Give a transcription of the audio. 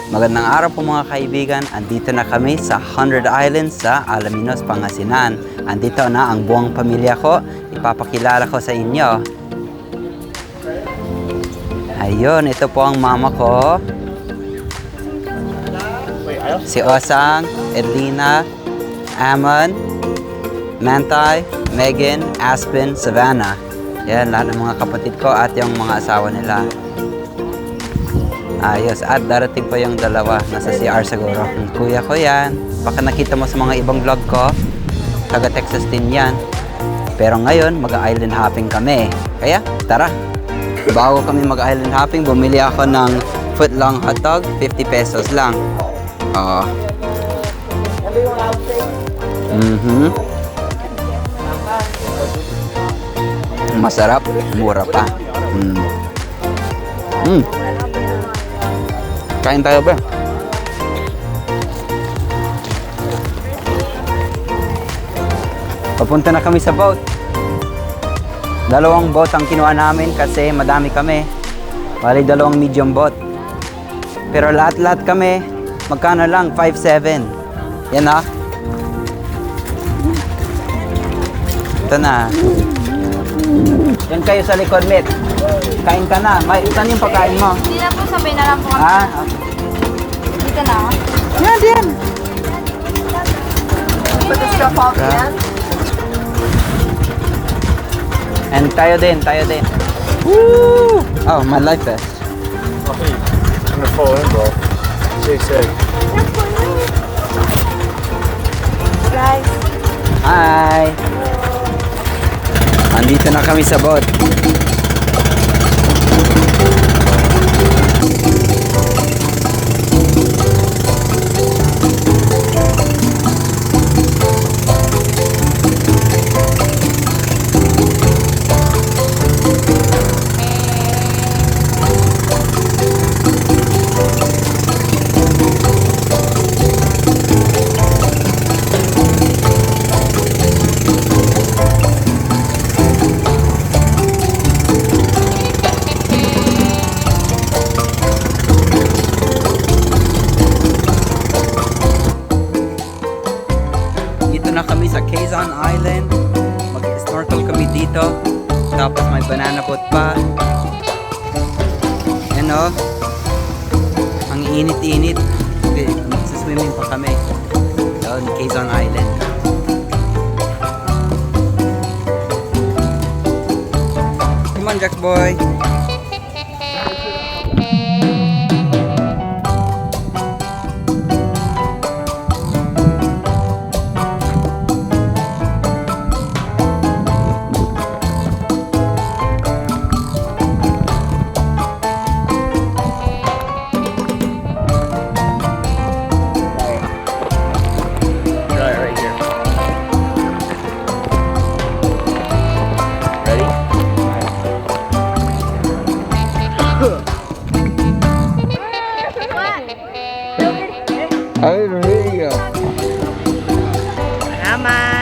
Magandang araw po mga kaibigan. Andito na kami sa 100 Islands sa Alaminos, Pangasinan. Andito na ang buong pamilya ko. Ipapakilala ko sa inyo. Ayun, ito po ang mama ko. Si Osang, Edlina, Amon, Mantay, Megan, Aspen, Savannah. Yan, lahat ng mga kapatid ko at yung mga asawa nila. Ayos, at darating pa yung dalawa. Nasa CR siguro. Kuya ko yan. Baka nakita mo sa mga ibang vlog ko. Taga Texas din yan. Pero ngayon, mag-island hopping kami. Kaya, tara. Bago kami mag-island hopping, bumili ako ng foot-long hotdog. 50 pesos lang. Oo. Masarap, mura pa. Kain tayo ba? Papunta na kami sa boat. Dalawang boat ang kinuha namin kasi madami kami. Bali, dalawang medium boat. Pero lahat-lahat kami, magkano lang? 5-7. Yan ha. Ito na. Yan kayo sa likod, mate. Kain ka na. Saan yung pagkain mo? Hindi na po, sabay na lang po kami. Ah? Dito na. Yan din. Yan. And tayo din. Woo! Oh, my life vest. Okay, I'm gonna fall in, bro. Stay safe. Guys. Hi! Andito na kami sa boat. Island. Mag-snorkel kami dito. Tapos may banana boat pa. Yan o. Ang init-init. Magsaswimming pa kami. Doon, Quezon Island. Come on, Jax boy. Salamat!